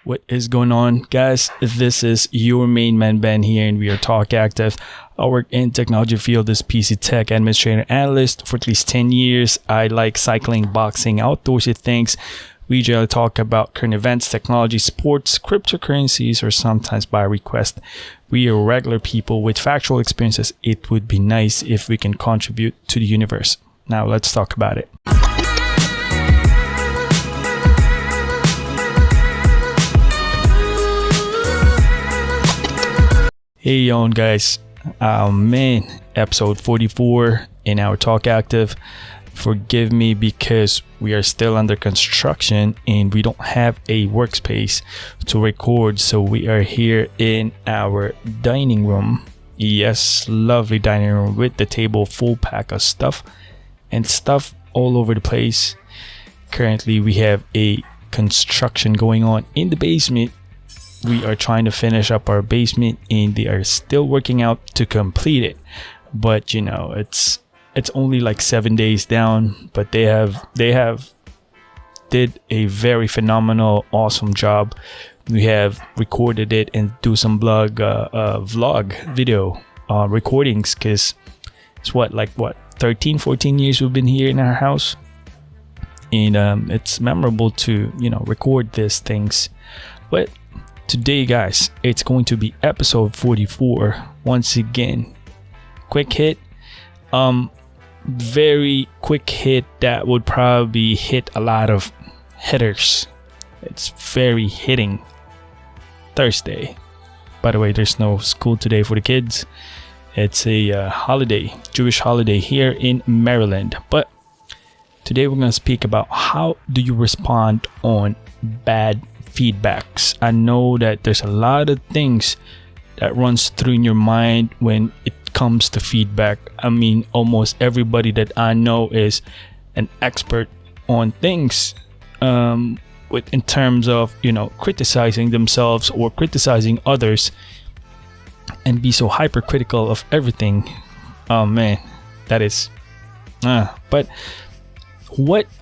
What is going on, guys? This is your main man Ben here, and we are Talk Active. I work in technology field as PC tech administrator analyst for at least 10 years. I like cycling, boxing, outdoorsy things. We generally talk about current events, technology, sports, cryptocurrencies, or sometimes by request. We are regular people with factual experiences. It would be nice if we can contribute to the universe. Now let's talk about it. Hey on guys, episode 44 in our Talk Active. Forgive me because we are still under construction and we don't have a workspace to record, so we are here in our dining room. Yes, lovely dining room with the table full pack of stuff and stuff all over the place. Currently we have a construction going on in the basement. We are trying to finish up our basement and they are still working out to complete it. But you know, it's only like 7 days down, but they have did a very phenomenal, awesome job. We have recorded it and do some vlog video recordings, because it's 13-14 years we've been here in our house, and it's memorable to record these things. But today, guys, it's going to be episode 44. Once again, quick hit, very quick hit that would probably hit a lot of hitters. It's very hitting. Thursday. By the way, there's no school today for the kids. It's a holiday, Jewish holiday here in Maryland. But today we're going to speak about how do you respond on bad feedbacks. I know that there's a lot of things that runs through in your mind when it comes to feedback. I mean, almost everybody that I know is an expert on things in terms of criticizing themselves or criticizing others, and be so hypercritical of everything. Oh man, that is but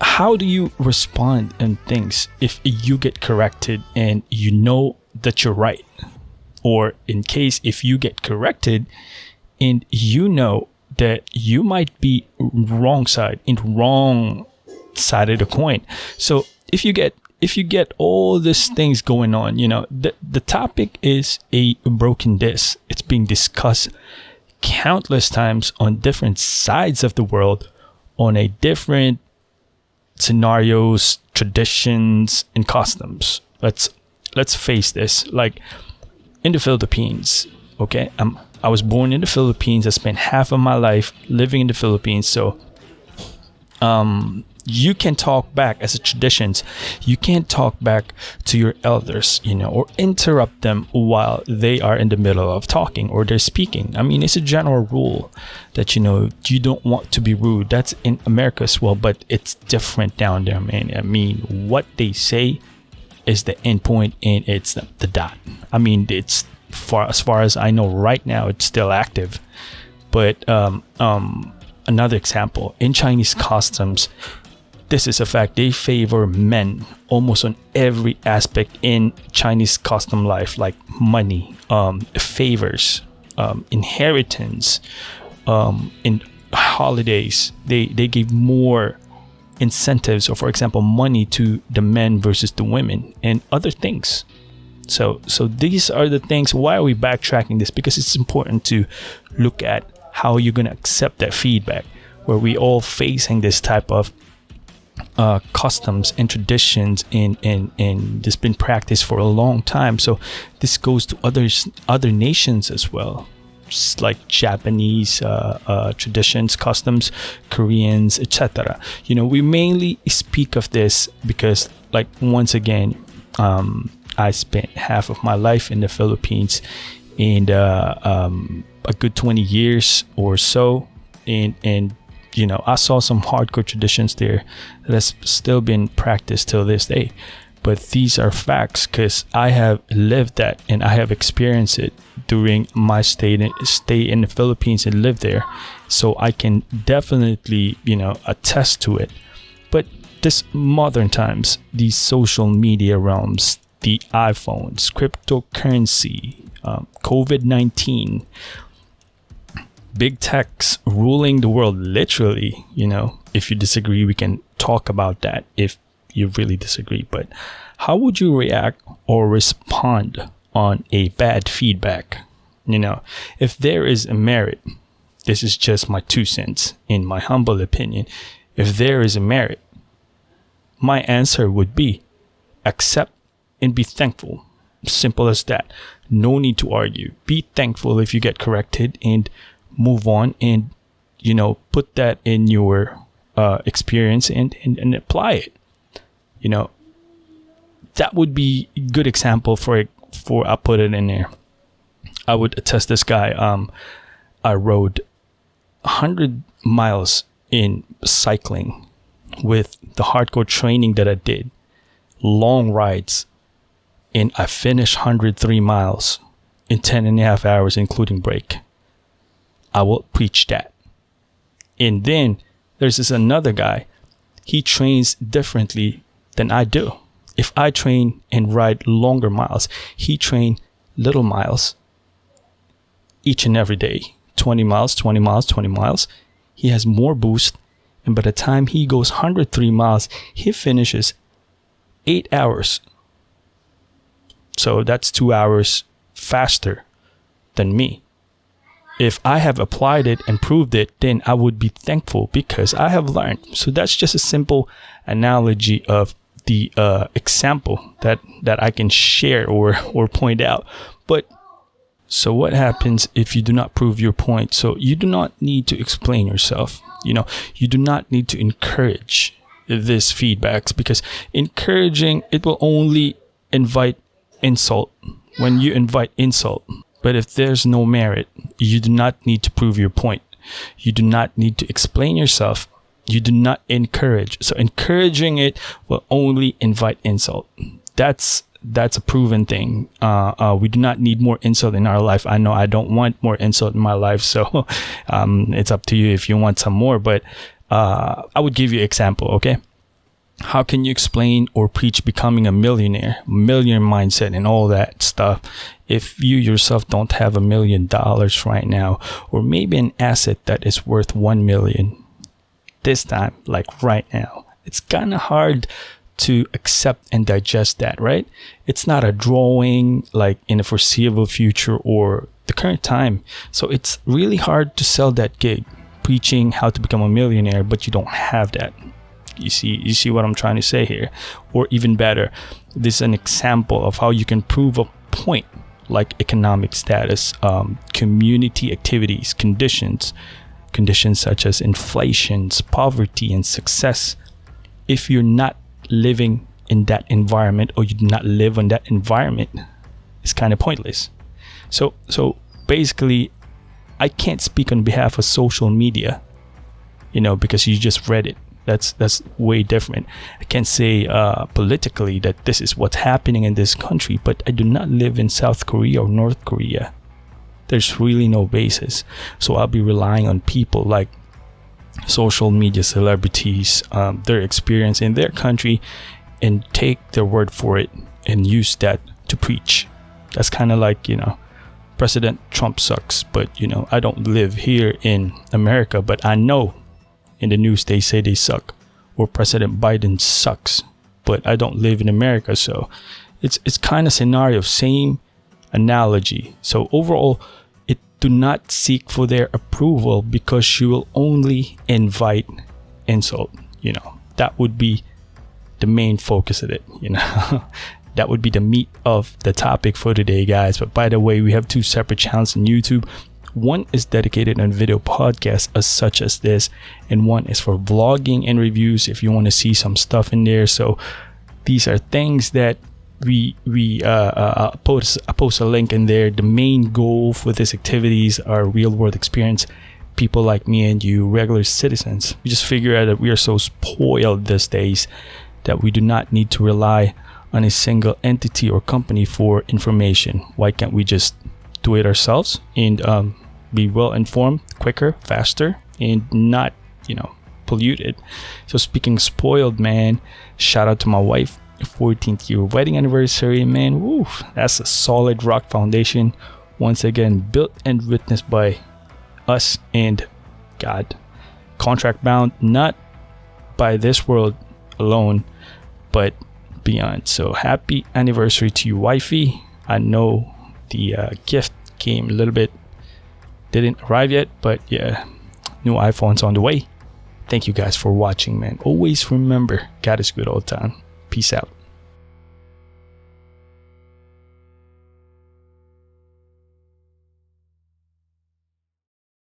how do you respond in things if you get corrected and you know that you're right? Or in case if you get corrected and you know that you might be wrong side of the coin. So if you get all these things going on, the topic is a broken disc. It's being discussed countless times on different sides of the world, on a different scenarios, traditions, and customs. Let's face this. Like in the Philippines, okay, I was born in the Philippines. I spent half of my life living in the Philippines, so you can talk back as a traditions. You can't talk back to your elders, or interrupt them while they are in the middle of talking or they're speaking. I mean, it's a general rule that you don't want to be rude. That's in America as well, but it's different down there, man. I mean, what they say is the end point and it's the dot. I mean, it's as far as I know right now, it's still active. But another example, in Chinese customs, this is a fact. They favor men almost on every aspect in Chinese custom life, like money, favors, inheritance, in holidays. They give more incentives, or for example, money to the men versus the women, and other things. So these are the things. Why are we backtracking this? Because it's important to look at how you're gonna accept that feedback, where we all facing this type of customs and traditions, and this been practiced for a long time. So this goes to other nations as well, just like Japanese traditions, customs, Koreans, etc. We mainly speak of this because, like, once again, I spent half of my life in the Philippines, and a good 20 years or so, and I saw some hardcore traditions there that has still been practiced till this day. But these are facts because I have lived that and I have experienced it during my stay in the Philippines and live there. So I can definitely, attest to it. But this modern times, these social media realms, the iPhones, cryptocurrency, COVID-19, big techs ruling the world, literally. If you disagree, we can talk about that if you really disagree. But how would you react or respond on a bad feedback? If there is a merit, this is just my 2 cents, in my humble opinion. If there is a merit, my answer would be accept and be thankful. Simple as that. No need to argue. Be thankful if you get corrected and move on, and put that in your experience and apply it. That would be a good example for I'll put it in there. I would attest this guy. I rode 100 miles in cycling with the hardcore training that I did, long rides, and I finished 103 miles in 10 and a half hours, including break. I will preach that. And then there's this another guy. He trains differently than I do. If I train and ride longer miles, he train little miles each and every day. 20 miles, 20 miles, 20 miles. He has more boost. And by the time he goes 103 miles, he finishes 8 hours. So that's 2 hours faster than me. If I have applied it and proved it, then I would be thankful because I have learned. So that's just a simple analogy of the example that I can share or point out. But so what happens if you do not prove your point? So you do not need to explain yourself. You do not need to encourage this feedbacks, because encouraging, it will only invite insult. When you invite insult, but if there's no merit, you do not need to prove your point. You do not need to explain yourself. You do not encourage. So encouraging it will only invite insult. That's a proven thing. We do not need more insult in our life. I know I don't want more insult in my life, so it's up to you if you want some more. But I would give you an example, okay? How can you explain or preach becoming a millionaire mindset and all that stuff if you yourself don't have $1 million right now, or maybe an asset that is worth 1 million this time, like right now? It's kind of hard to accept and digest that, right? It's not a drawing like in the foreseeable future or the current time. So it's really hard to sell that gig, preaching how to become a millionaire, but you don't have that. You see what I'm trying to say here? Or even better, this is an example of how you can prove a point, like economic status, community activities, conditions such as inflation, poverty, and success. If you're not living in that environment, or you do not live in that environment, it's kind of pointless. So basically, I can't speak on behalf of social media, because you just read it. That's way different. I can't say politically that this is what's happening in this country, but I do not live in South Korea or North Korea. There's really no basis. So I'll be relying on people like social media celebrities, their experience in their country, and take their word for it and use that to preach. That's kind of like, President Trump sucks, but I don't live here in America, but I know in the news they say they suck, or President Biden sucks, but I don't live in America. So it's kind of scenario, same analogy. So overall, do not seek for their approval, because you will only invite insult. That would be the main focus of it. That would be the meat of the topic for today, guys. But by the way, we have 2 separate channels on YouTube. One is dedicated on video podcasts such as this, and one is for vlogging and reviews if you want to see some stuff in there. So these are things that we post a link in there. The main goal for these activities are real world experience. People like me and you, regular citizens, we just figure out that we are so spoiled these days that we do not need to rely on a single entity or company for information. Why can't we just do it ourselves and be well informed, quicker, faster, and not polluted? So speaking spoiled, man, shout out to my wife. 14th year wedding anniversary, man. Woo, that's a solid rock foundation. Once again, built and witnessed by us and God. Contract bound, not by this world alone, but beyond. So happy anniversary to you, wifey. I know the gift came a little bit, didn't arrive yet, but yeah, new iPhone's on the way. Thank you guys for watching, man. Always remember, God is good all the time. Peace out.